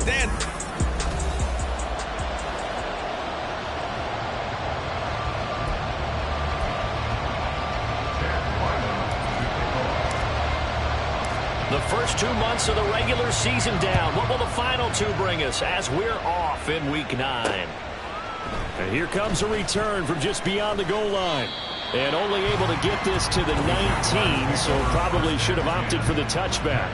outstanding. The first 2 months of the regular season down. What will the final 2 bring us as we're off in Week 9? And here comes a return from just beyond the goal line. And only able to get this to the 19, so probably should have opted for the touchback.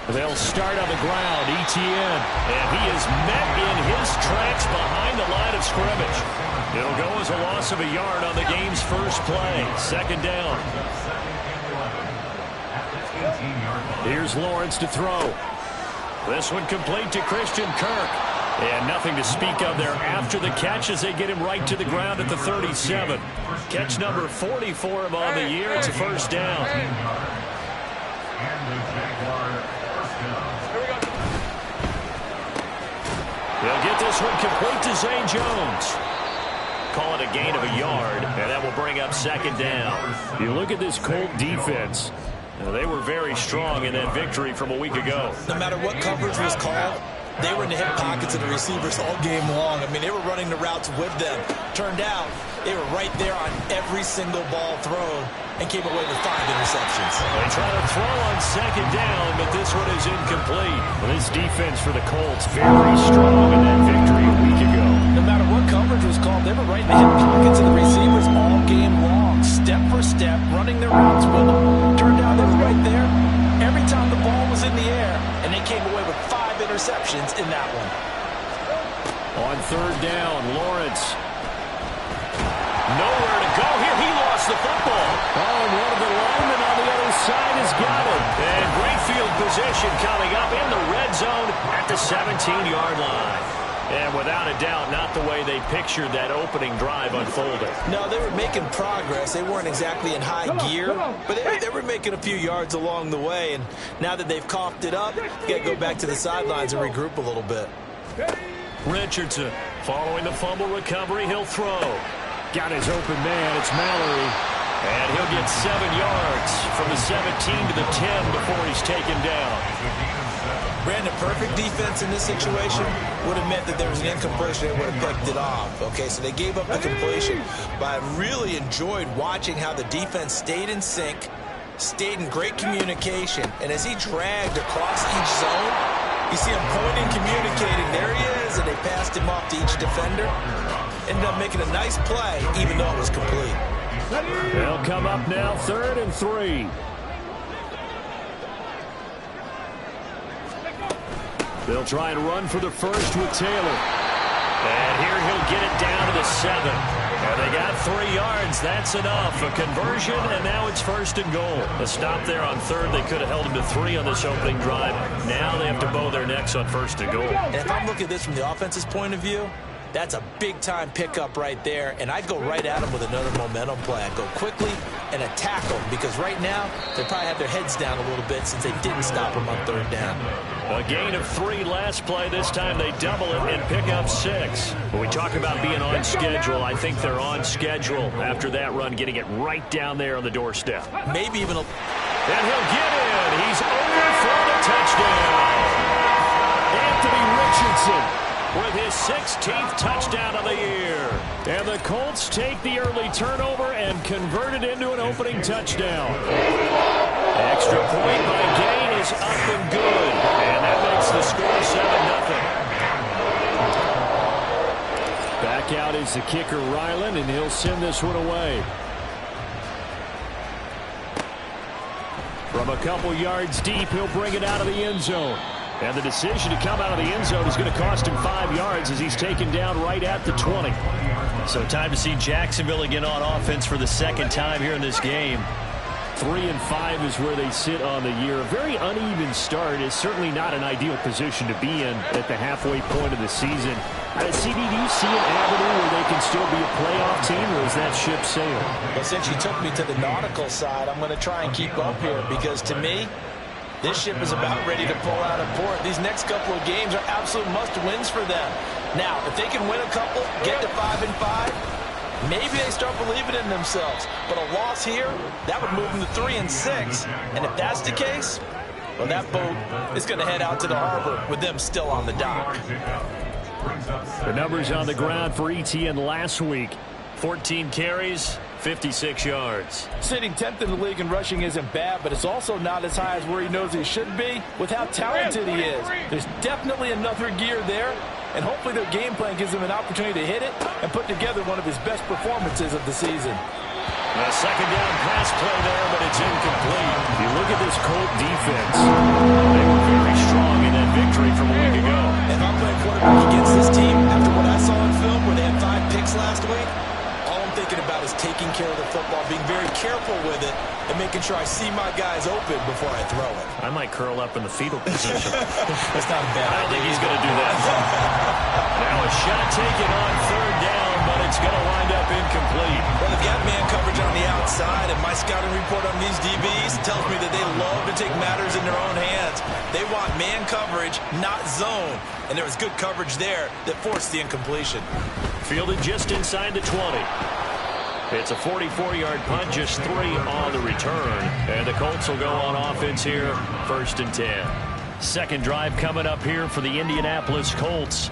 They'll start on the ground, ETN, and he is met in his tracks behind the line of scrimmage. It'll go as a loss of a yard on the game's first play. Second down. Here's Lawrence to throw. This one complete to Christian Kirk. And nothing to speak of there after the catch as they get him right to the ground at the 37. Catch number 40 for him on the year. It's a first down. They'll get this one complete to Zay Jones. Call it a gain of a yard, and that will bring up second down. You look at this Colt defense. They were very strong in that victory from a week ago. No matter what coverage was called, they were in the hip pockets of the receivers all game long. I mean, they were running the routes with them. Turned out, they were right there on every single ball thrown and came away with 5 interceptions. They try to throw on second down, but this one is incomplete. Well, this defense for the Colts very strong in that victory a week ago. No matter what coverage was called, they were right in the hip pockets of the receivers all game long, step for step, running their routes with them. Turned out they were right there every time the ball was in the air, and they came away with 5 interceptions in that one. On third down, Lawrence. Nowhere to go here. He lost the football. Oh, and one of the linemen on the other side has got him. And great field position coming up in the red zone at the 17-yard line. And without a doubt, not the way they pictured that opening drive unfolding. No, they were making progress. They weren't exactly in high gear, but they were making a few yards along the way. And now that they've coughed it up, you got to go back to the sidelines and regroup a little bit. Richardson following the fumble recovery. He'll throw. Got his open man. It's Mallory. And he'll get 7 yards from the 17 to the 10 before he's taken down. Brandon, perfect defense in this situation would have meant that there was an incompletion. They would have picked it off. Okay, so they gave up the completion. But I really enjoyed watching how the defense stayed in sync, stayed in great communication. And as he dragged across each zone, you see him pointing, communicating. There he is, and they passed him off to each defender. Ended up making a nice play, even though it was complete. They'll come up now, 3rd and 3. They'll try and run for the first with Taylor. And here he'll get it down to the 7. And they got 3 yards. That's enough. A conversion, and now it's 1st and goal. A stop there on 3rd. They could have held him to 3 on this opening drive. Now they have to bow their necks on 1st and goal. And if I'm looking at this from the offense's point of view, that's a big-time pickup right there, and I'd go right at them with another momentum play. I'd go quickly and attack them, because right now they probably have their heads down a little bit since they didn't stop them on 3rd down. A gain of 3 last play. This time they double it and pick up 6. When we talk about being on schedule, I think they're on schedule after that run, getting it right down there on the doorstep. Maybe even a... And he'll get in. He's over for the touchdown. Anthony Richardson with his 16th touchdown of the year. And the Colts take the early turnover and convert it into an opening touchdown. Extra point by Gain is up and good. And that makes the score 7-0. Back out is the kicker, Ryland, and he'll send this one away. From a couple yards deep, he'll bring it out of the end zone. And the decision to come out of the end zone is going to cost him 5 yards as he's taken down right at the 20. So time to see Jacksonville again on offense for the 2nd time here in this game. 3-5 is where they sit on the year. A very uneven start is certainly not an ideal position to be in at the halfway point of the season. CD, do you see an avenue where they can still be a playoff team, or is that ship sailed? Well, since you took me to the nautical side, I'm going to try and keep up here, because to me, This ship is about ready to pull out of port. These next couple of games are absolute must-wins for them. Now, if they can win a couple, get to 5-5, maybe they start believing in themselves. But a loss here, that would move them to 3-6. And if that's the case, well, that boat is going to head out to the harbor with them still on the dock. The numbers on the ground for ETN last week: 14 carries, 56 yards. Sitting 10th in the league in rushing isn't bad, but it's also not as high as where he knows he should be with how talented he is. There's definitely another gear there, and hopefully their game plan gives him an opportunity to hit it and put together one of his best performances of the season. A second down pass play there, but it's incomplete. You look at this Colt defense. They were very strong in that victory from a week ago. If I'm playing quarterback against this team, after what I saw in film where they had 5 picks last week, all I'm thinking about is taking care of the football, being very careful with it, and making sure I see my guys open before I throw it. I might curl up in the fetal position. That's not a bad idea. I don't think he's going to do that. Now a shot taken on third down, but it's going to wind up incomplete. Well, they've got man coverage on the outside, and my scouting report on these DBs tells me that they love to take matters in their own hands. They want man coverage, not zone. And there was good coverage there that forced the incompletion. Fielded just inside the 20. It's a 44-yard punt, just 3 on the return. And the Colts will go on offense here, 1st and 10. Second drive coming up here for the Indianapolis Colts.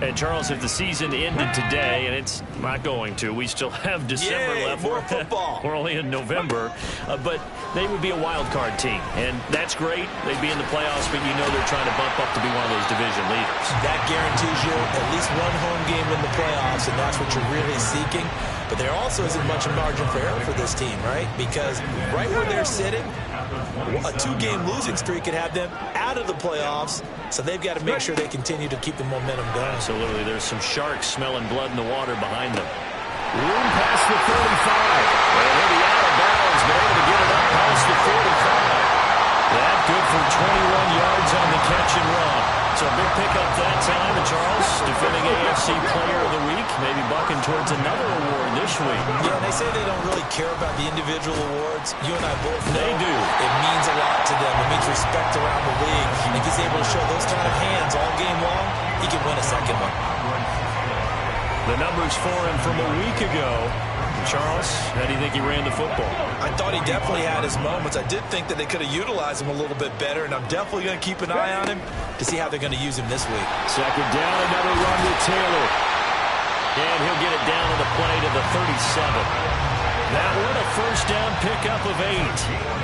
And, Charles, if the season ended today, and it's not going to, we still have December left. More football. We're only in November. But they would be a wild card team. And that's great. They'd be in the playoffs, but you know they're trying to bump up to be one of those division leaders. That guarantees you at least one home game in the playoffs, and that's what you're really seeking. But there also isn't much margin for error for this team, right? Because right where they're sitting, a 2-game losing streak could have them out of the playoffs, so they've got to make sure they continue to keep the momentum going. Absolutely. There's some sharks smelling blood in the water behind them. Room past the 35. And he'll be out of bounds, but able to get it up past the 45. That good for 21 yards on the catch and run. So a big pickup that time. And Charles, defending AFC Player of the Week, maybe bucking towards another award this week. Yeah, they say they don't really care about the individual awards. You and I both know they do. It means a lot to them. It means respect around the league. And if he's able to show those kind of hands all game long, he can win a second one. The numbers for him from a week ago. Charles, how do you think he ran the football? I thought he definitely had his moments. I did think that they could have utilized him a little bit better, and I'm definitely going to keep an eye on him to see how they're going to use him this week. Second down, another run to Taylor. And he'll get it down to the play to the 37. That one a first down pickup of 8.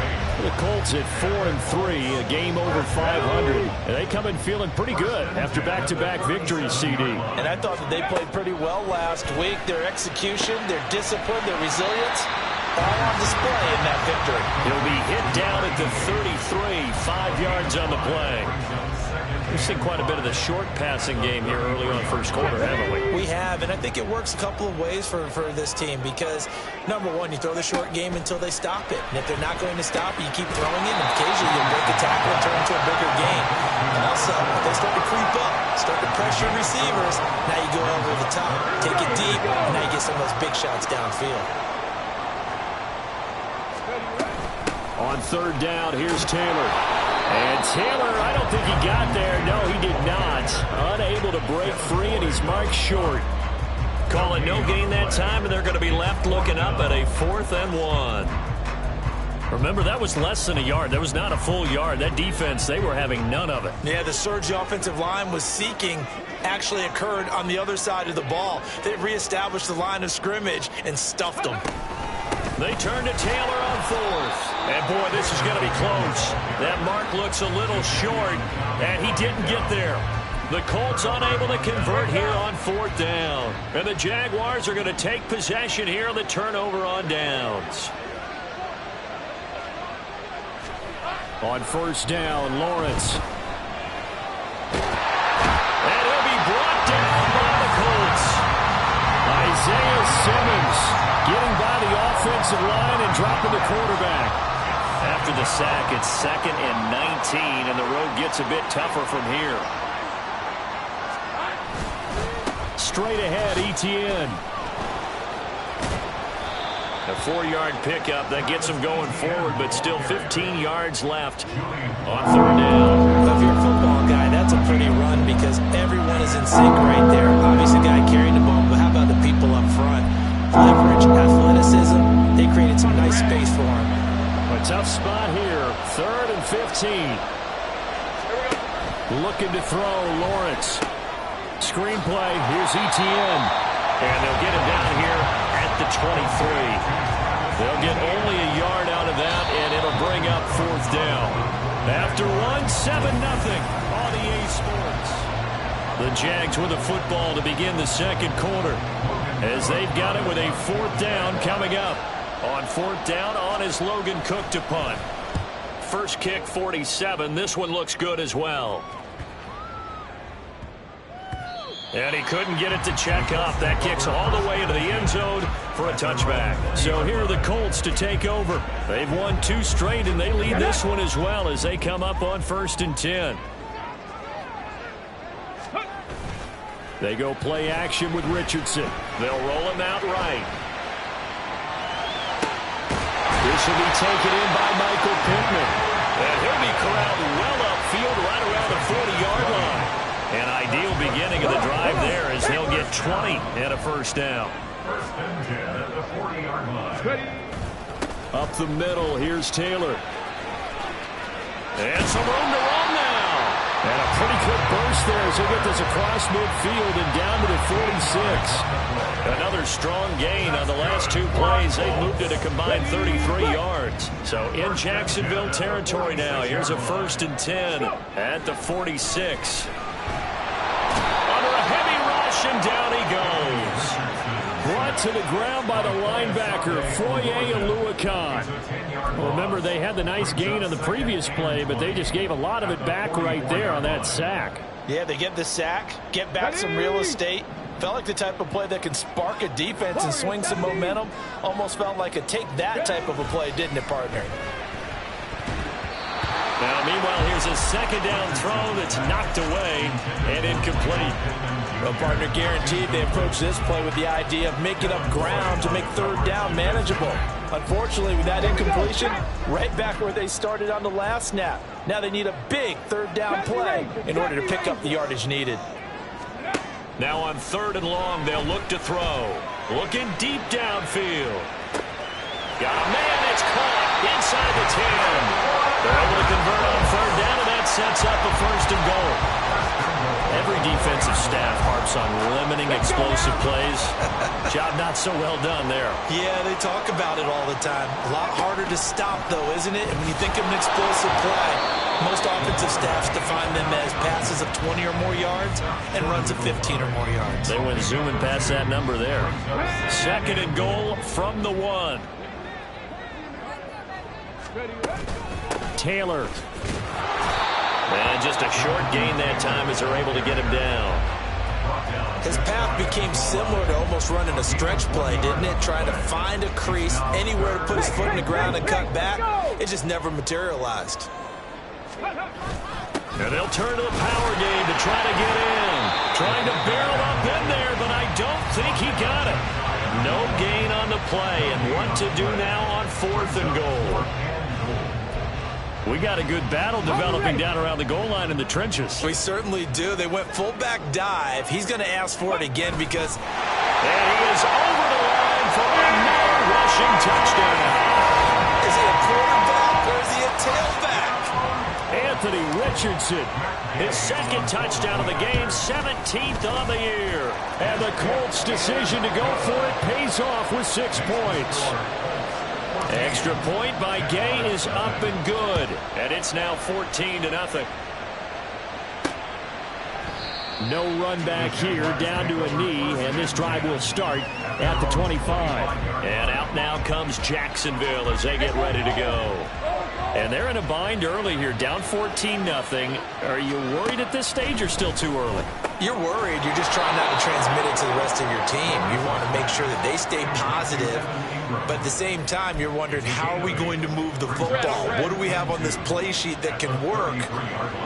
The Colts at 4-3, a game over 500. And they come in feeling pretty good after back-to-back victories, CD. And I thought that they played pretty well last week. Their execution, their discipline, their resilience, all on display in that victory. He'll be hit down at the 33, 5 yards on the play. We've seen quite a bit of the short passing game here early on first quarter, haven't we? We have, and I think it works a couple of ways for this team because, number one, you throw the short game until they stop it. And if they're not going to stop it, you keep throwing it, and occasionally you'll break a tackle and turn into a bigger game. And also, if they start to creep up, start to pressure receivers, now you go over the top, take it deep, and now you get some of those big shots downfield. On third down, here's Taylor. And Taylor, I don't think he got there. No, he did not. Unable to break free, and he's marked short. Call it no gain that time, and they're going to be left looking up at a 4th and 1. Remember, that was less than a yard. That was not a full yard. That defense, they were having none of it. Yeah, the surge the offensive line was seeking actually occurred on the other side of the ball. They reestablished the line of scrimmage and stuffed them. They turn to Taylor on 4th. And, boy, this is going to be close. That mark looks a little short, and he didn't get there. The Colts unable to convert here on 4th down. And the Jaguars are going to take possession here on the turnover on downs. On 1st down, Lawrence. And he'll be brought down by the Colts. Isaiah Simmons getting by the offensive line and dropping the quarterback. After the sack, it's 2nd and 19, and the road gets a bit tougher from here. Straight ahead, ETN. A 4-yard pickup that gets them going forward, but still 15 yards left on third down. If you're a football guy, that's a pretty run because everyone is in sync right there. Obviously, the guy carrying the ball, but how about the people up front? Leverage, athleticism, they created some nice space for him. A tough spot here, 3rd and 15. Looking to throw, Lawrence. Screenplay, here's ETN. And they'll get him down here at the 23. They'll get only a yard out of that, and it'll bring up 4th down. After one, 7-0 on EA Sports. The Jags with a football to begin the second quarter, as they've got it with a 4th down coming up. On 4th down, on is Logan Cook to punt. First kick, 47. This one looks good as well. And he couldn't get it to check up. That kicks all the way into the end zone for a touchback. So here are the Colts to take over. They've won 2 straight, and they lead this one as well as they come up on 1st and 10. They go play action with Richardson. They'll roll him out right. This will be taken in by Michael Pittman. And he'll be corralled well upfield right around the 40-yard line. An ideal beginning of the drive there as they'll get 20 and a 1st down. 1st and 10 at the 40-yard line. Up the middle, here's Taylor. And some room to run now. And a pretty quick burst there as he'll get this across midfield and down to the 46. Another strong gain on the last 2 plays. They've moved it a combined 33 yards. So in Jacksonville territory now. Here's a 1st and 10 at the 46. And down he goes. Brought to the ground by the linebacker, Foye Oluokun. Remember, they had the nice gain on the previous play, but they just gave a lot of it back right there on that sack. Yeah, they get the sack, get back some real estate. Felt like the type of play that can spark a defense and swing some momentum. Almost felt like a take that type of a play, didn't it, partner? Now, meanwhile, here's a 2nd down throw that's knocked away and incomplete. Well, partner, guaranteed they approach this play with the idea of making up ground to make 3rd down manageable. Unfortunately, with that incompletion, right back where they started on the last snap. Now they need a big 3rd down play in order to pick up the yardage needed. Now on 3rd and long, they'll look to throw. Looking deep downfield. Got a man that's caught inside the 10. They're able to convert on 3rd down, and that sets up a 1st and goal. Every defensive staff harps on limiting explosive plays. Job not so well done there. Yeah, they talk about it all the time. A lot harder to stop, though, isn't it? And when you think of an explosive play, most offensive staffs define them as passes of 20 or more yards and runs of 15 or more yards. They went zooming past that number there. 2nd and goal from the 1. Taylor. And just a short gain that time as they're able to get him down. His path became similar to almost running a stretch play, didn't it? Trying to find a crease, anywhere to put his foot in the ground and cut back. It just never materialized. And they'll turn to the power game to try to get in. Trying to barrel up in there, but I don't think he got it. No gain on the play, and what to do now on 4th and goal. We got a good battle developing down around the goal line in the trenches. We certainly do. They went fullback dive. He's going to ask for it again because... And he is over the line for another rushing touchdown. Is he a quarterback or is he a tailback? Anthony Richardson, his 2nd touchdown of the game, 17th on the year. And the Colts' decision to go for it pays off with 6 points. Extra point by Gay is up and good. And it's now 14-0. No run back here, down to a knee, and this drive will start at the 25. And out now comes Jacksonville as they get ready to go. And they're in a bind early here, down 14-0. Are you worried at this stage or still too early? You're worried. You're just trying not to transmit it to the rest of your team. You want to make sure that they stay positive, but at the same time, you're wondering, how are we going to move the football? What do we have on this play sheet that can work?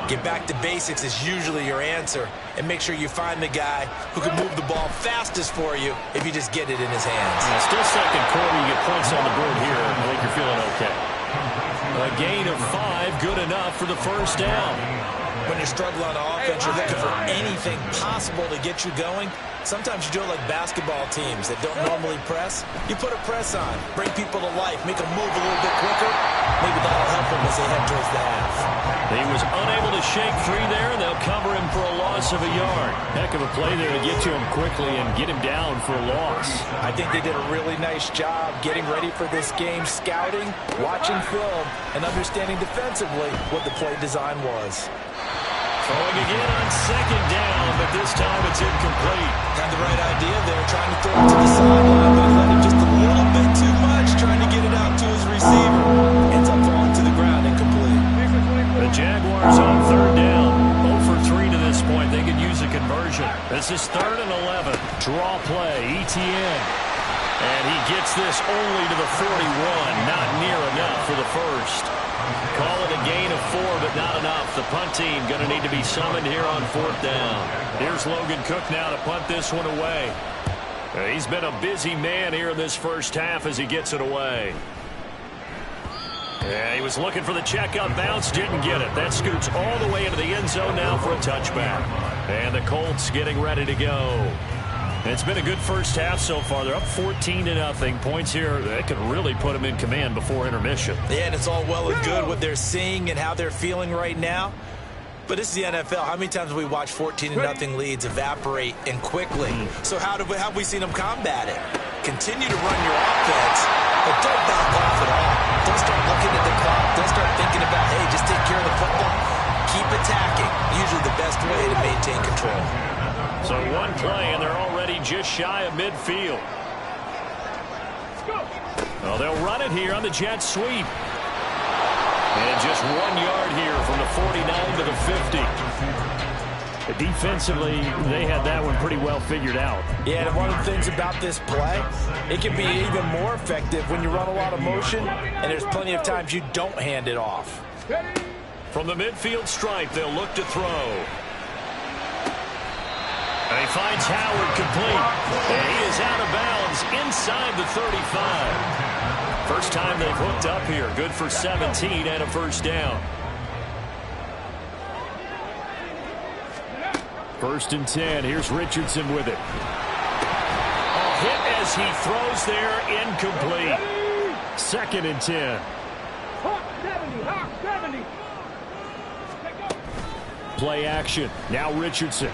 Get back to basics is usually your answer, and make sure you find the guy who can move the ball fastest for you if you just get it in his hands. Still second quarter, you get points on the board here. I think you're feeling okay. A gain of 5, good enough for the first down. When you're struggling on offense, you're looking for anything possible to get you going. Sometimes you do it like basketball teams that don't normally press. You put a press on, bring people to life, make them move a little bit quicker. Maybe that'll help them as they head towards the half. He was unable to shake free there, and they'll cover him for a loss of a yard. Heck of a play there to get to him quickly and get him down for a loss. I think they did a really nice job getting ready for this game, scouting, watching film, and understanding defensively what the play design was. Throwing again on second down, but this time it's incomplete. Had the right idea there, trying to throw it to the sideline, but he let it just a little bit too much, trying to get it out to his receiver. Ends up falling to the ground, incomplete. The Jaguars on third down. 0 for 3 to this point. They could use a conversion. This is 3rd and 11. Draw play, ETN. And he gets this only to the 41. Not near enough for the first. Call it a gain of 4, but not enough. The punt team going to need to be summoned here on 4th down. Here's Logan Cook now to punt this one away. He's been a busy man here in this first half as he gets it away. Yeah, he was looking for the check-up bounce, didn't get it. That scoots all the way into the end zone now for a touchback. And the Colts getting ready to go. It's been a good first half so far. They're up 14-0. Points here that could really put them in command before intermission. Yeah, and it's all well and good what they're seeing and how they're feeling right now. But this is the NFL. How many times have we watched 14-0 leads evaporate and quickly? So how have we seen them combat it? Continue to run your offense, but don't back off at all. Don't start looking at the clock. Don't start thinking about, hey, just take care of the football. Keep attacking. Usually the best way to maintain control. So one play, and they're already just shy of midfield. Well, they'll run it here on the jet sweep. And just 1 yard here from the 49 to the 50. Defensively, they had that one pretty well figured out. Yeah, and one of the things about this play, it can be even more effective when you run a lot of motion, and there's plenty of times you don't hand it off. From the midfield stripe, they'll look to throw. And he finds Howard complete. And he is out of bounds inside the 35. First time they've hooked up here. Good for 17 and a first down. 1st and 10. Here's Richardson with it. A hit as he throws there, incomplete. 2nd and 10. Play action. Now Richardson.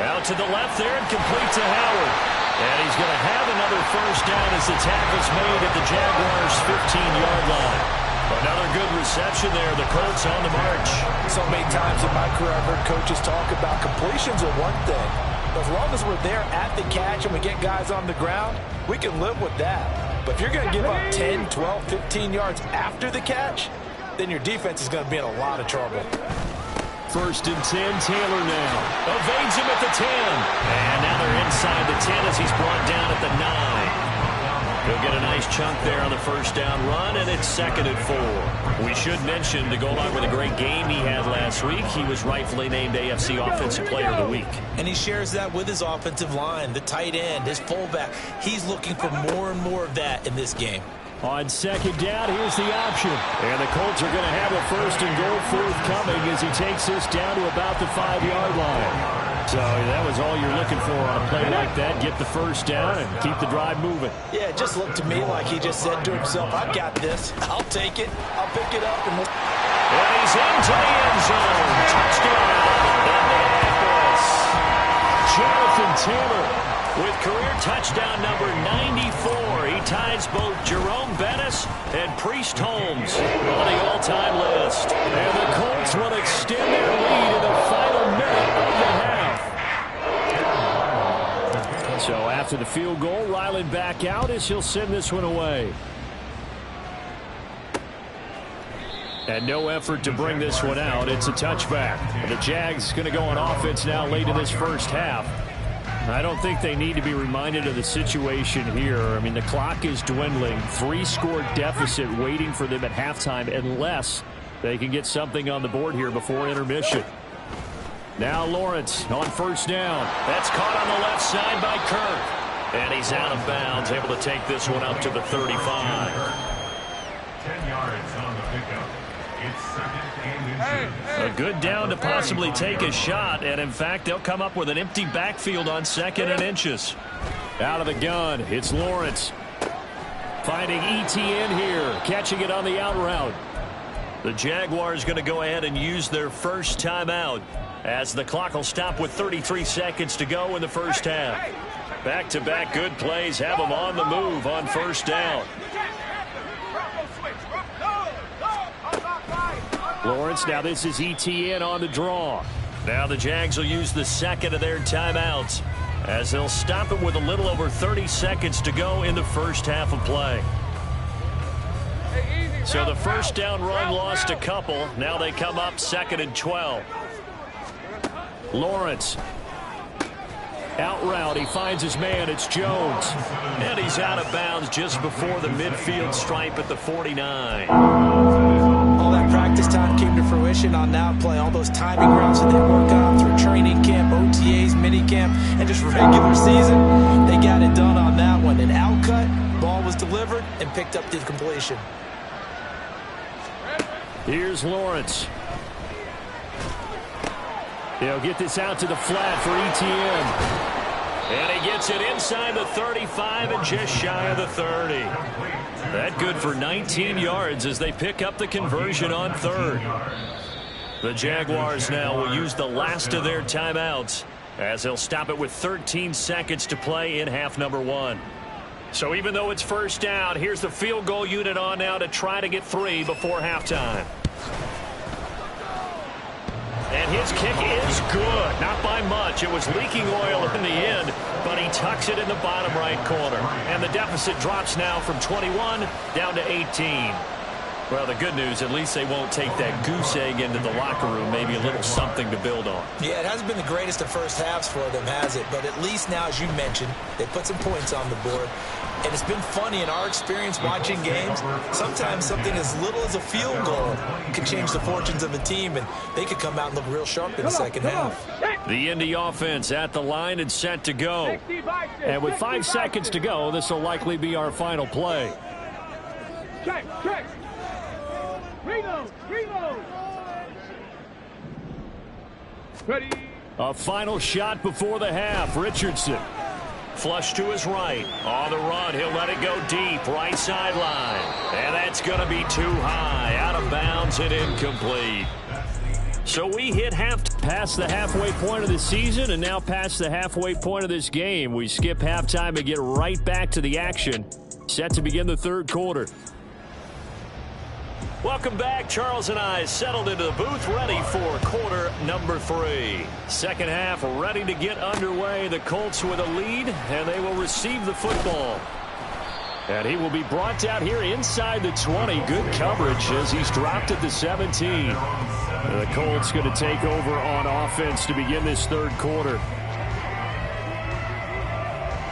Out to the left there and complete to Howard. And he's going to have another first down as the tackle's made at the Jaguars' 15-yard line. Another good reception there. The Colts on the march. So many times in my career I've heard coaches talk about completions are one thing. As long as we're there at the catch and we get guys on the ground, we can live with that. But if you're going to give up 10, 12, 15 yards after the catch, then your defense is going to be in a lot of trouble. 1st and 10, Taylor now. Evades him at the 10. And now they're inside the 10 as he's brought down at the 9. He'll get a nice chunk there on the first down run, and it's 2nd and 4. We should mention, to go along with a great game he had last week, he was rightfully named AFC Offensive Player of the Week. And he shares that with his offensive line, the tight end, his fullback. He's looking for more and more of that in this game. On 2nd down, here's the option. And the Colts are going to have a 1st and goal forthcoming as he takes this down to about the 5-yard line. So that was all you're looking for on a play like that. Get the first down and keep the drive moving. Yeah, it just looked to me like he just said to himself, I've got this. I'll take it. I'll pick it up. And he's into the end zone. Touchdown, Indianapolis. Jonathan Taylor with career touchdown number 94. He ties both Jerome Bettis and Priest Holmes on the all-time list. And the Colts will extend their lead in the final minute of the half. So after the field goal, Ryland back out as he'll send this one away. And no effort to bring this one out. It's a touchback. And the Jags going to go on offense now late in this first half. I don't think they need to be reminded of the situation here. I mean, the clock is dwindling. 3-score deficit waiting for them at halftime unless they can get something on the board here before intermission. Now Lawrence on first down. That's caught on the left side by Kirk. And he's out of bounds, able to take this one up to the 35. 10 yards on the pickup. It's second and A good down to possibly take a shot, and in fact, they'll come up with an empty backfield on 2nd and inches. Out of the gun, it's Lawrence. Finding ETN here, catching it on the out route. The Jaguars going to go ahead and use their first timeout as the clock will stop with 33 seconds to go in the first half. Back-to-back good plays have them on the move on first down. Lawrence, now this is ETN on the draw. Now the Jags will use the second of their timeouts as they'll stop it with a little over 30 seconds to go in the first half of play. So the first down run lost a couple. Now they come up 2nd and 12. Lawrence. Out route, he finds his man, it's Jones. And he's out of bounds just before the midfield stripe at the 49. All that practice time came to fruition on that play. All those timing routes that they work on through training camp, OTAs, mini camp, and just regular season, they got it done on that one. An out cut, ball was delivered, and picked up the completion. Here's Lawrence. He'll get this out to the flat for ETN. And he gets it inside the 35 and just shy of the 30. That good for 19 yards as they pick up the conversion on 3rd. The Jaguars now will use the last of their timeouts as they'll stop it with 13 seconds to play in half number 1. So even though it's first down, here's the field goal unit on now to try to get 3 before halftime. And his kick is good. Not by much. It was leaking oil in the end, but he tucks it in the bottom right corner. And the deficit drops now from 21 down to 18. Well, the good news, at least they won't take that goose egg into the locker room. Maybe a little something to build on. Yeah, it hasn't been the greatest of first halves for them, has it? But at least now, as you mentioned, they put some points on the board. And it's been funny in our experience watching games. Sometimes something as little as a field goal can change the fortunes of a team, and they could come out and look real sharp in the second half. The Indy offense at the line and set to go. And with 5 seconds to go, this will likely be our final play. Check. Reload. Ready. A final shot before the half. Richardson. Flush to his right. On the run, he'll let it go deep. Right sideline. And that's going to be too high. Out of bounds and incomplete. So we hit past the halfway point of the season and now past the halfway point of this game. We skip halftime and get right back to the action. Set to begin the third quarter. Welcome back. Charles and I settled into the booth, ready for quarter number 3. Second half ready to get underway. The Colts with a lead, and they will receive the football. And he will be brought down here inside the 20. Good coverage as he's dropped at the 17. And the Colts going to take over on offense to begin this third quarter.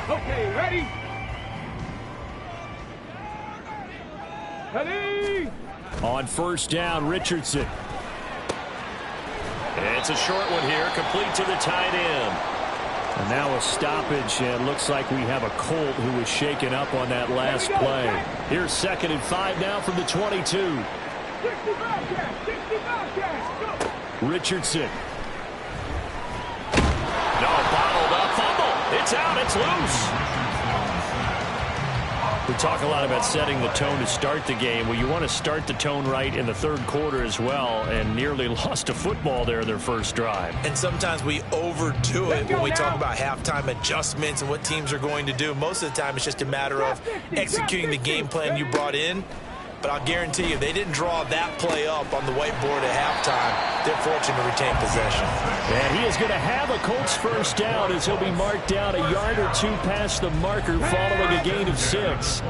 Okay, ready? Ready? On first down, Richardson. It's a short one here, complete to the tight end. And now a stoppage, and looks like we have a Colt who was shaken up on that last play. Here's 2nd and 5 now from the 22. Richardson. No, bottled up fumble. It's out, it's loose. We talk a lot about setting the tone to start the game. Well, you want to start the tone right in the third quarter as well, and nearly lost a football there their first drive. And sometimes we overdo it when we talk about halftime adjustments and what teams are going to do. Most of the time, it's just a matter of executing the game plan you brought in. But I'll guarantee you, they didn't draw that play up on the whiteboard at halftime. They're fortunate to retain possession. And he is going to have a Colts first down as he'll be marked down a yard or two past the marker following a gain of 6.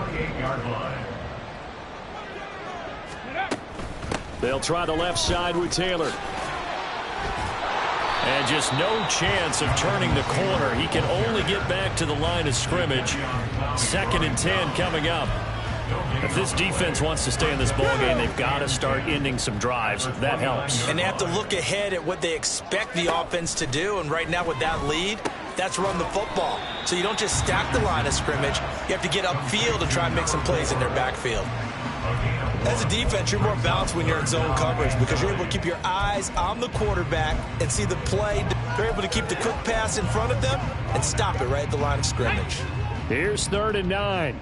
They'll try the left side with Taylor. And just no chance of turning the corner. He can only get back to the line of scrimmage. 2nd and 10 coming up. If this defense wants to stay in this ballgame, they've got to start ending some drives. That helps. And they have to look ahead at what they expect the offense to do. And right now with that lead, that's run the football. So you don't just stack the line of scrimmage. You have to get upfield to try and make some plays in their backfield. As a defense, you're more balanced when you're in zone coverage because you're able to keep your eyes on the quarterback and see the play. You're able to keep the quick pass in front of them and stop it right at the line of scrimmage. Here's 3rd and 9.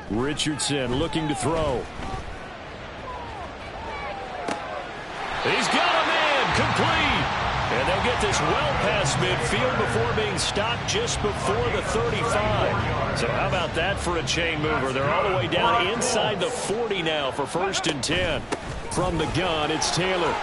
Richardson looking to throw. He's got a man complete. And they'll get this well past midfield before being stopped just before the 35. So how about that for a chain mover? They're all the way down inside the 40 now for 1st and 10. From the gun, it's Taylor.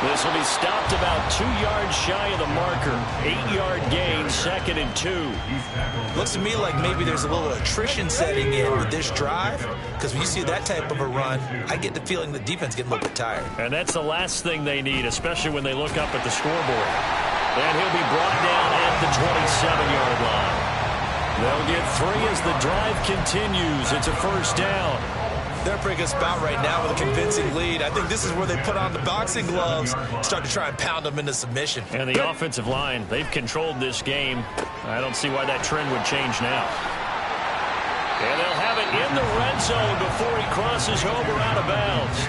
This will be stopped about 2 yards shy of the marker. 8-yard gain, 2nd and 2. Looks to me like maybe there's a little attrition setting in with this drive, because when you see that type of a run, I get the feeling the defense getting a little bit tired. And that's the last thing they need, especially when they look up at the scoreboard. And he'll be brought down at the 27-yard line. They'll get 3 as the drive continues. It's a 1st down. They're in a pretty good spot right now with a convincing lead. I think this is where they put on the boxing gloves, start to try and pound them into submission. And the offensive line, they've controlled this game. I don't see why that trend would change now. And they'll have it in the red zone before he crosses over out of bounds.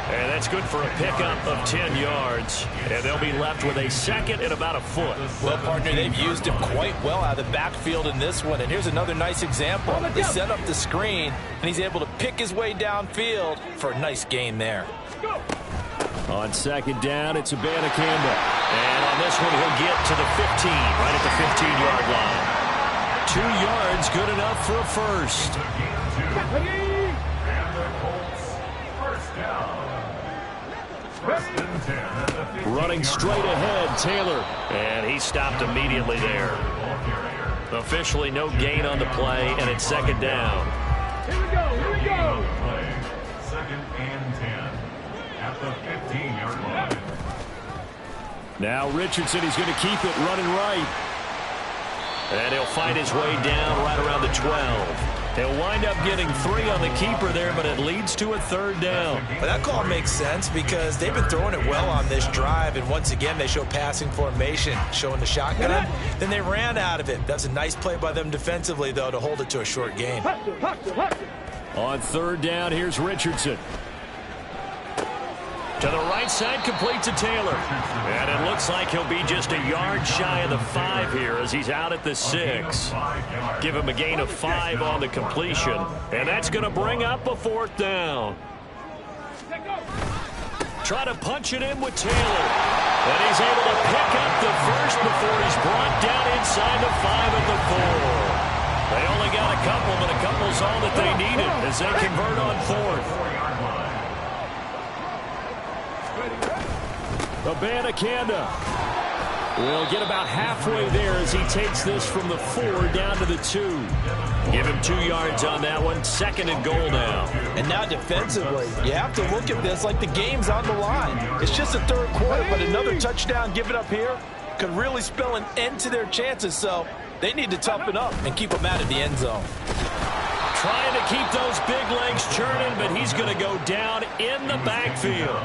And that's good for a pickup of 10 yards. And they'll be left with a 2nd and about a foot. Well, partner, they've used him quite well out of the backfield in this one. And here's another nice example. They set up the screen, and he's able to pick his way downfield for a nice gain there. On 2nd down, it's Abanikanda. And on this one, he'll get to the 15, right at the 15-yard line. 2 yards, good enough for a 1st. Running straight ahead, Taylor. And he stopped immediately there. Officially no gain on the play, and it's 2nd down. Here we go, here we go. 2nd and 10 at the 15-yard line. Now Richardson, he's going to keep it running right. And he'll fight his way down right around the 12. He'll wind up getting 3 on the keeper there, but it leads to a 3rd down. But that call makes sense because they've been throwing it well on this drive, and once again they show passing formation, showing the shotgun. Then they ran out of it. That's a nice play by them defensively, though, to hold it to a short gain. On 3rd down, here's Richardson. To the right side, complete to Taylor. And it looks like he'll be just a yard shy of the 5 here as he's out at the 6. Give him a gain of 5 on the completion. And that's going to bring up a 4th down. Try to punch it in with Taylor. And he's able to pick up the 1st before he's brought down inside the 5 at the 4. They only got a couple, but a couple's all that they needed as they convert on 4th. Abanikanda will get about halfway there as he takes this from the 4 down to the 2. Give him 2 yards on that one. 2nd and goal now. And now defensively, you have to look at this like the game's on the line. It's just the 3rd quarter, but another touchdown given up here could really spell an end to their chances. So they need to toughen up and keep them out of the end zone. Trying to keep those big legs churning, but he's going to go down in the backfield.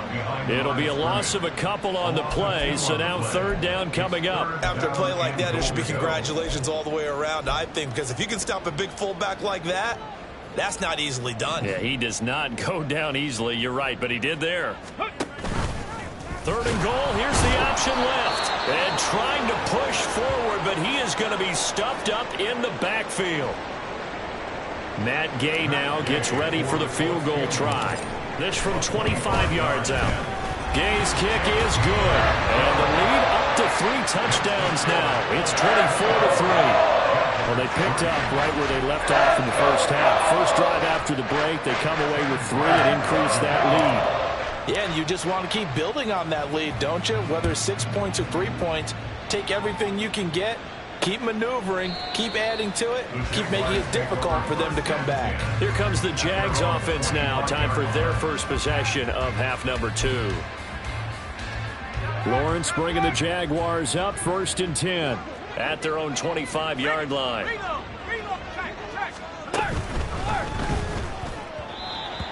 It'll be a loss of a couple on the play, so now 3rd down coming up. After a play like that, there should be congratulations all the way around, I think, because if you can stop a big fullback like that, that's not easily done. Yeah, he does not go down easily, you're right, but he did there. 3rd and goal, here's the option left. And trying to push forward, but he is going to be stuffed up in the backfield. Matt Gay now gets ready for the field goal try. This from 25 yards out. Gay's kick is good. And the lead up to 3 touchdowns now. It's 24-3. Well, they picked up right where they left off in the first half. First drive after the break, they come away with 3 and increase that lead. Yeah, and you just want to keep building on that lead, don't you? Whether 6 points or 3 points, take everything you can get Keep maneuvering, keep adding to it, keep making it difficult for them to come back. Here comes the Jags offense now. Time for their first possession of half number 2. Lawrence bringing the Jaguars up 1st and 10 at their own 25-yard line.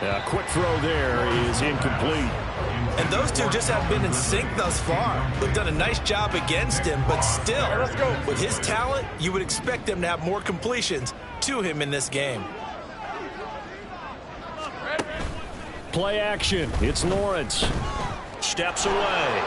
A quick throw there is incomplete. And those two just have been in sync thus far. They've done a nice job against him, but still, with his talent, you would expect them to have more completions to him in this game. Play action. It's Lawrence. Steps away.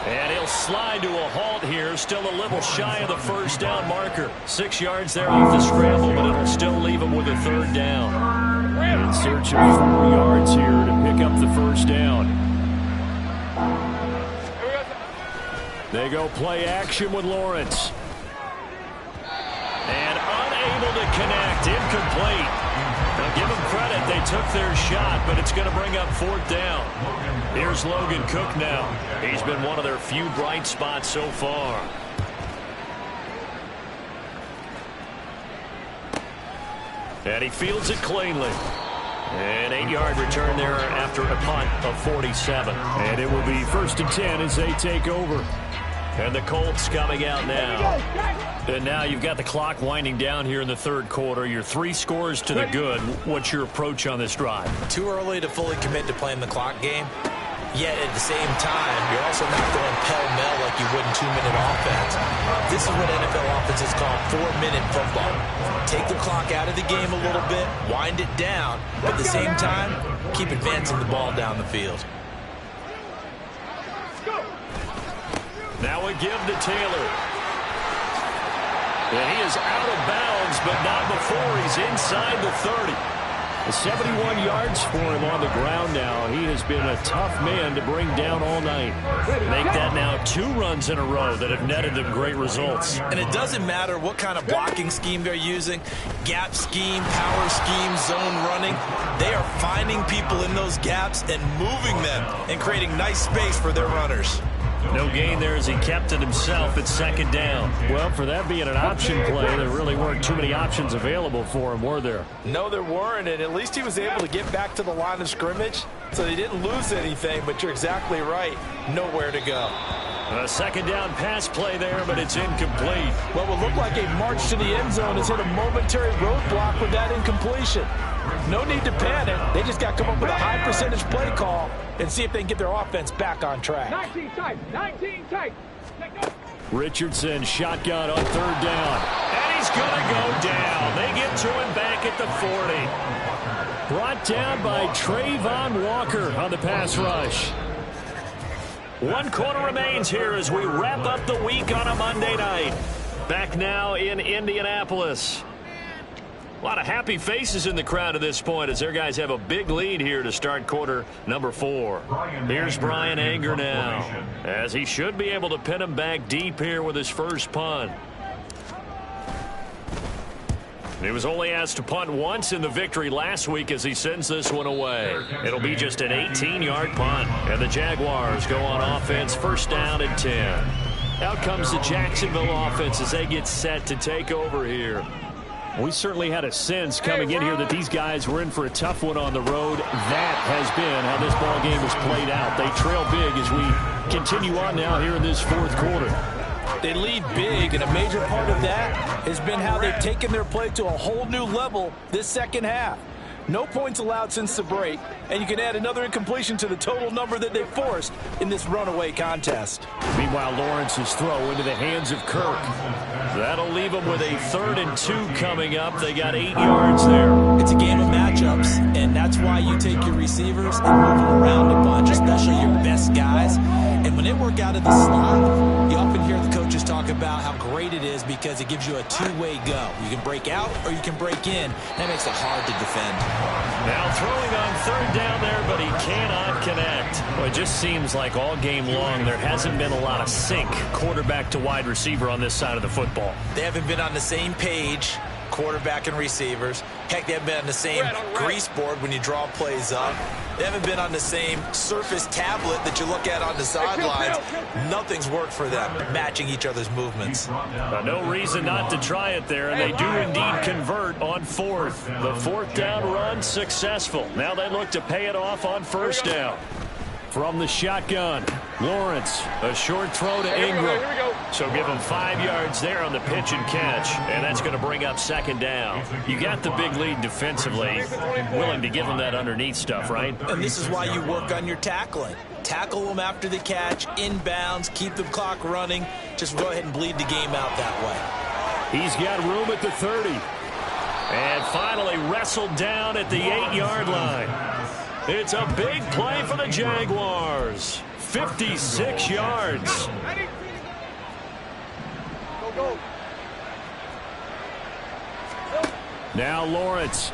And he'll slide to a halt here. Still a little shy of the first down marker. 6 yards there off the scramble, but it'll still leave him with a 3rd down. In search of 4 yards here to pick up the first down. They go play action with Lawrence. And unable to connect. Incomplete. Now give them credit. They took their shot, but it's going to bring up 4th down. Here's Logan Cook now. He's been one of their few bright spots so far. And he fields it cleanly. An 8-yard return there after a punt of 47. And it will be 1st and 10 as they take over. And the Colts coming out now. And now you've got the clock winding down here in the 3rd quarter. You're 3 scores to the good. What's your approach on this drive? Too early to fully commit to playing the clock game. Yet at the same time, you're also not going pell-mell like you would in 2-minute offense. This is what NFL offenses call 4-minute football. Take the clock out of the game a little bit, wind it down, but at the same time, keep advancing the ball down the field. Now a give to Taylor. And he is out of bounds, but not before he's inside the 30. 71 yards for him on the ground now. He has been a tough man to bring down all night. Make that now 2 runs in a row that have netted them great results. And it doesn't matter what kind of blocking scheme they're using, gap scheme, power scheme, zone running. They are finding people in those gaps and moving them and creating nice space for their runners. No gain there as he kept it himself at 2nd down. Well, for that being an option play, there really weren't too many options available for him, were there? No, there weren't, and at least he was able to get back to the line of scrimmage, so they didn't lose anything, but you're exactly right. Nowhere to go. A 2nd down pass play there, but it's incomplete. What would look like a march to the end zone has hit a momentary roadblock with that incompletion. No need to panic. They just got to come up with a high percentage play call and see if they can get their offense back on track. 19 tight, 19 tight. Richardson shotgun on 3rd down. And he's going to go down. They get to him back at the 40. Brought down by Trayvon Walker on the pass rush. 1 quarter remains here as we wrap up the week on a Monday night. Back now in Indianapolis. A lot of happy faces in the crowd at this point as their guys have a big lead here to start quarter number 4. Here's Brian Anger now, as he should be able to pin him back deep here with his first punt. He was only asked to punt once in the victory last week as he sends this one away. It'll be just an 18-yard punt, and the Jaguars go on offense 1st down and 10. Out comes the Jacksonville offense as they get set to take over here. We certainly had a sense coming in here that these guys were in for a tough one on the road. That has been how this ball game has played out. They trail big as we continue on now here in this 4th quarter. They lead big, and a major part of that has been how they've taken their play to a whole new level this 2nd half. No points allowed since the break, and you can add another incompletion to the total number that they forced in this runaway contest. Meanwhile, Lawrence's throw into the hands of Kirk. That'll leave them with a 3rd and 2 coming up. They got 8 yards there. It's a game of matchups, and that's why you take your receivers and move them around a bunch, especially your best guys. And when they work out of the slot, you often hear the coaches talk about how great it is because it gives you a 2-way go. You can break out or you can break in. That makes it hard to defend. Now throwing on 3rd down there, but he cannot connect. Well, it just seems like all game long there hasn't been a lot of sync quarterback to wide receiver on this side of the football. They haven't been on the same page, quarterback and receivers. Heck, they haven't been on the same grease board when you draw plays up. They haven't been on the same surface tablet that you look at on the sidelines. Nothing's worked for them, matching each other's movements. No reason not to try it there, and they do indeed convert on fourth. The fourth down run successful. Now they look to pay it off on first down. From the shotgun, Lawrence, a short throw to Ingram. So give him 5 yards there on the pitch and catch, and that's going to bring up second down. You got the big lead defensively, willing to give them that underneath stuff, right? And this is why you work on your tackling. Tackle them after the catch, inbounds, keep the clock running. Just go ahead and bleed the game out that way. He's got room at the 30. And finally wrestled down at the 8-yard line. It's a big play for the Jaguars. 56 yards. Now Lawrence.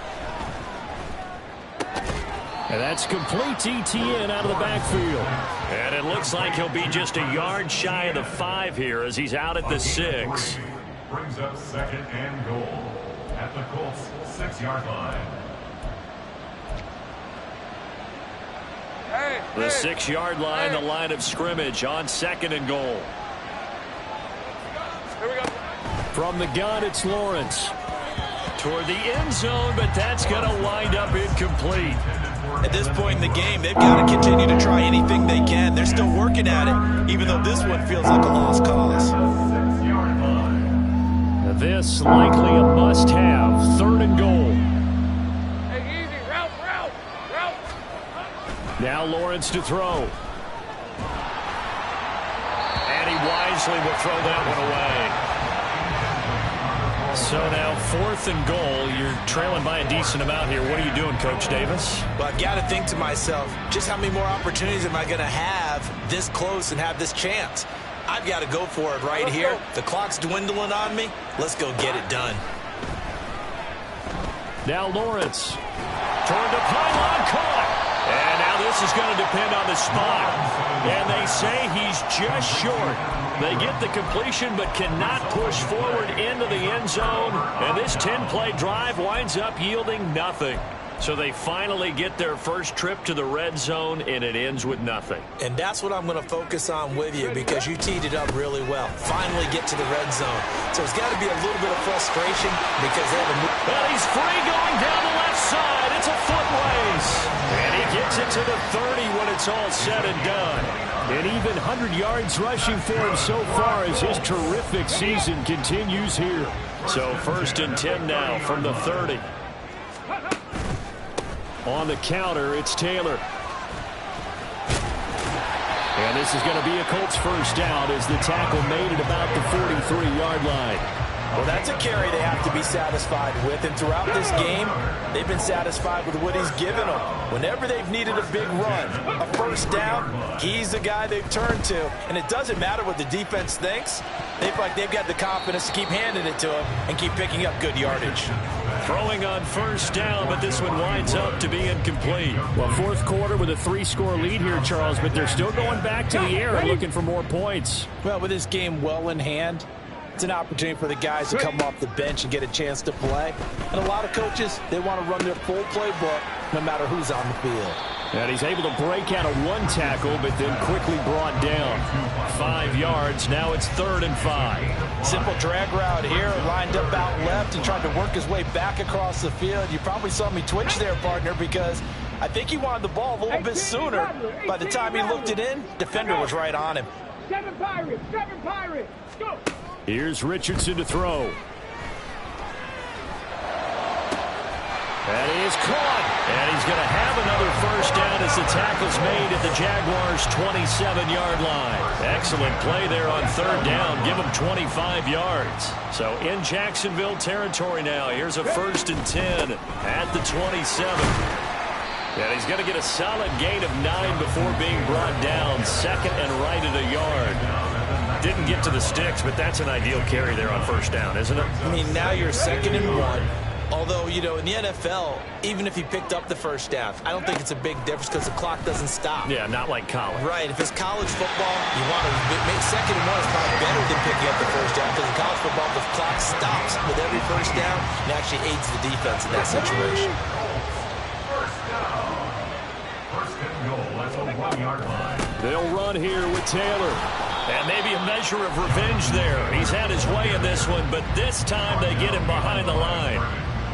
And that's complete TTN out of the backfield. And it looks like he'll be just a yard shy of the 5 here as he's out at the 6. Brings up second and goal at the Colts 6-yard line. The 6-yard line, the line of scrimmage on second and goal. Here we go. From the gun, it's Lawrence. Toward the end zone, but that's going to wind up incomplete. At this point in the game, they've got to continue to try anything they can. They're still working at it, even though this one feels like a lost cause. This likely a must-have. Third and goal. Hey, easy. Route. Now Lawrence to throw. And he wisely will throw that one away. So now 4th and goal. You're trailing by a decent amount here. What are you doing, Coach Davis? Well, I've got to think to myself, just how many more opportunities am I going to have this close and have this chance? I've got to go for it right here. The clock's dwindling on me. Let's go get it done. Now Lawrence. Toward the pylon, caught. And now this is going to depend on the spot. And they say he's just short. They get the completion but cannot push forward into the end zone. And this 10-play drive winds up yielding nothing. So they finally get their first trip to the red zone, and it ends with nothing. And that's what I'm going to focus on with you because you teed it up really well. Finally get to the red zone. So it's got to be a little bit of frustration because they have a move. Well, he's free going down the left side. It's a foot race. And he gets it to the 30 when it's all said and done. And even 100 yards rushing for him so far as his terrific season continues here. So 1st and 10 now from the 30. On the counter, it's Taylor. And this is going to be a Colts first down as the tackle made at about the 43-yard line. Well, that's a carry they have to be satisfied with. And throughout this game, they've been satisfied with what he's given them. Whenever they've needed a big run, a first down, he's the guy they've turned to. And it doesn't matter what the defense thinks. They've got the confidence to keep handing it to him and keep picking up good yardage. Throwing on first down, but this one winds up to be incomplete. Well, 4th quarter with a 3-score lead here, Charles, but they're still going back to the air and looking for more points. Well, with this game well in hand, it's an opportunity for the guys to come off the bench and get a chance to play. And a lot of coaches, they want to run their full playbook no matter who's on the field. And he's able to break out of 1 tackle, but then quickly brought down. 5 yards. Now it's 3rd and 5. Simple drag route here, lined up out left and tried to work his way back across the field. You probably saw me twitch there, partner, because I think he wanted the ball a little bit sooner. By the time he looked it in, defender was right on him. 7 Pirates, go! Here's Richardson to throw. That is caught. And he's going to have another first down as the tackle's made at the Jaguars' 27-yard line. Excellent play there on 3rd down. Give him 25 yards. So in Jacksonville territory now. Here's a 1st and 10 at the 27. And he's going to get a solid gain of 9 before being brought down. 2nd and right at a yard. Didn't get to the sticks, but that's an ideal carry there on first down, isn't it? I mean, now you're 2nd and 1. Although, you know, in the NFL, even if he picked up the first down, I don't think it's a big difference because the clock doesn't stop. Yeah, not like college. Right. If it's college football, you want to make second and one is probably better than picking up the first down because in college football, the clock stops with every first down and actually aids the defense in that situation. First and goal at the 1-yard line. They'll run here with Taylor. And maybe a measure of revenge there. He's had his way in this one, but this time they get him behind the line.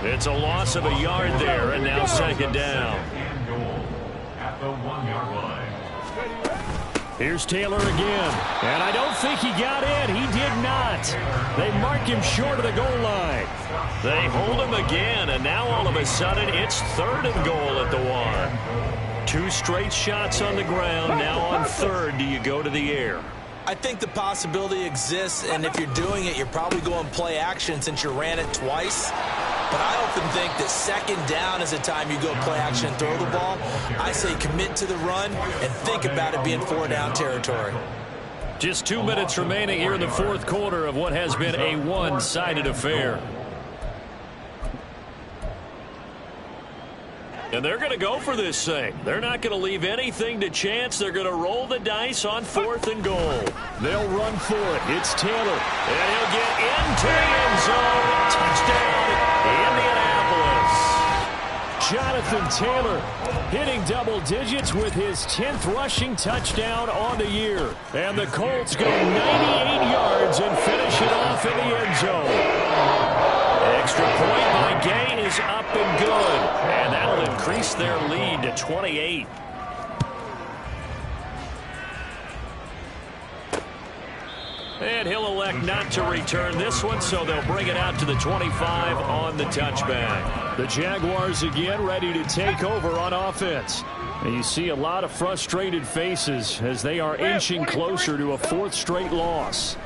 It's a loss of a yard there, and now second down. And goal at the 1-yard line. Here's Taylor again. And I don't think he got in. He did not. They mark him short of the goal line. They hold him again, and now all of a sudden it's third and goal at the 1. 2 straight shots on the ground. Now on third, do you go to the air? I think the possibility exists, and if you're doing it, you're probably going play action since you ran it twice. But I often think that second down is the time you go play action and throw the ball. I say commit to the run and think about it being 4-down territory. Just 2 minutes remaining here in the fourth quarter of what has been a one-sided affair. And they're going to go for this thing. They're not going to leave anything to chance. They're going to roll the dice on fourth and goal. They'll run for it. It's Taylor. And he'll get into the end zone. Touchdown, Indianapolis. Jonathan Taylor hitting double digits with his 10th rushing touchdown on the year. And the Colts go 98 yards and finish it off in the end zone. Extra point by Gay is up and good. And that'll increase their lead to 28. And he'll elect not to return this one, so they'll bring it out to the 25 on the touchback. The Jaguars again ready to take over on offense. And you see a lot of frustrated faces as they are inching closer to a 4th straight loss.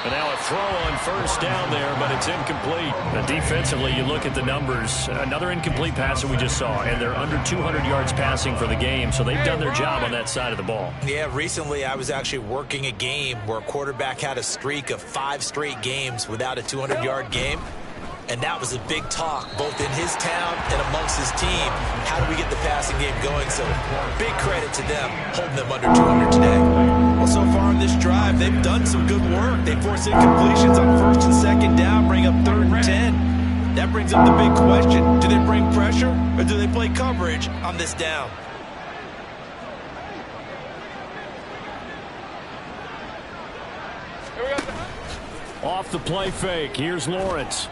And now a throw on first down there, but it's incomplete. And defensively, you look at the numbers. Another incomplete pass that we just saw, and they're under 200 yards passing for the game, so they've done their job on that side of the ball. Yeah, recently I was actually working a game where a quarterback had a streak of 5 straight games without a 200-yard game. And that was a big talk, both in his town and amongst his team. How do we get the passing game going? So big credit to them, holding them under 200 today. Well, so far in this drive, they've done some good work. They force incompletions on first and second down, bring up 3rd and 10. That brings up the big question. Do they bring pressure or do they play coverage on this down? Off the play fake, here's Lawrence.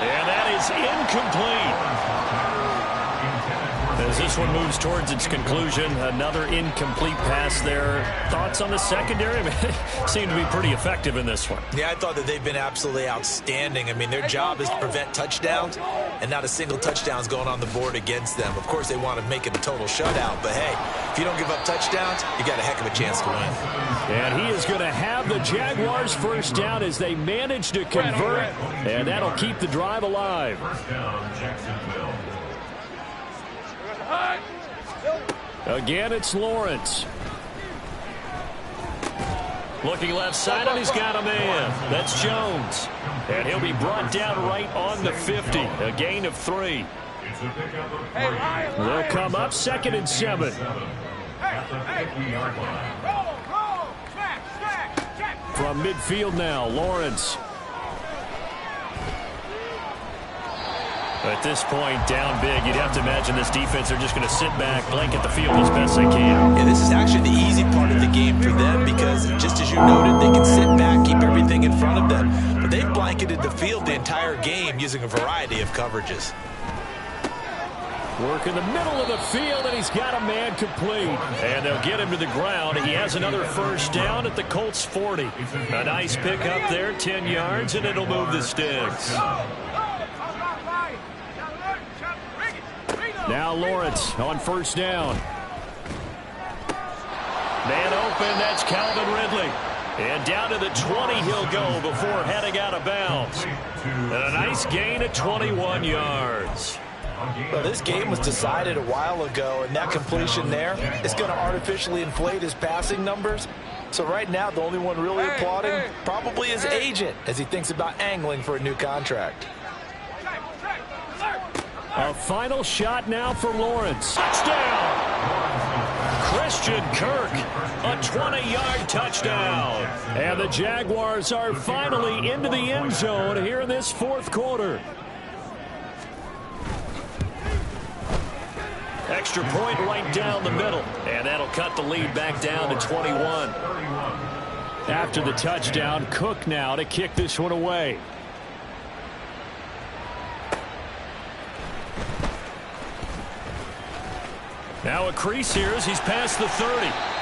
And that is incomplete. As this one moves towards its conclusion, another incomplete pass there. Thoughts on the secondary? Seem to be pretty effective in this one. Yeah, I thought that they've been absolutely outstanding. I mean, their job is to prevent touchdowns, and not a single touchdown is going on the board against them. Of course, they want to make it a total shutout, but hey, if you don't give up touchdowns, you got a heck of a chance to win. And he is going to have the Jaguars first down as they manage to convert, and that'll keep the drive alive. First down, Jacksonville. Again, it's Lawrence. Looking left side, and he's got a man. That's Jones. And he'll be brought down right on the 50. A gain of 3. They'll come up 2nd and 7. From midfield now, Lawrence. At this point, down big, you'd have to imagine this defense are just going to sit back, blanket the field as best they can. Yeah, this is actually the easy part of the game for them because, just as you noted, they can sit back, keep everything in front of them. But they've blanketed the field the entire game using a variety of coverages. Work in the middle of the field, and he's got a man complete. And they'll get him to the ground. He has another first down at the Colts 40. A nice pick up there, 10 yards, and it'll move the sticks. Now Lawrence on first down. Man open, that's Calvin Ridley. And down to the 20 he'll go before heading out of bounds. And a nice gain of 21 yards. Well, this game was decided a while ago, and that completion there is going to artificially inflate his passing numbers. So right now, the only one really applauding probably his agent as he thinks about angling for a new contract. A final shot now for Lawrence. Touchdown! Christian Kirk, a 20-yard touchdown. And the Jaguars are finally into the end zone here in this fourth quarter. Extra point right down the middle. And that'll cut the lead back down to 21. After the touchdown, Cook now to kick this one away. Now a crease here as he's past the 30.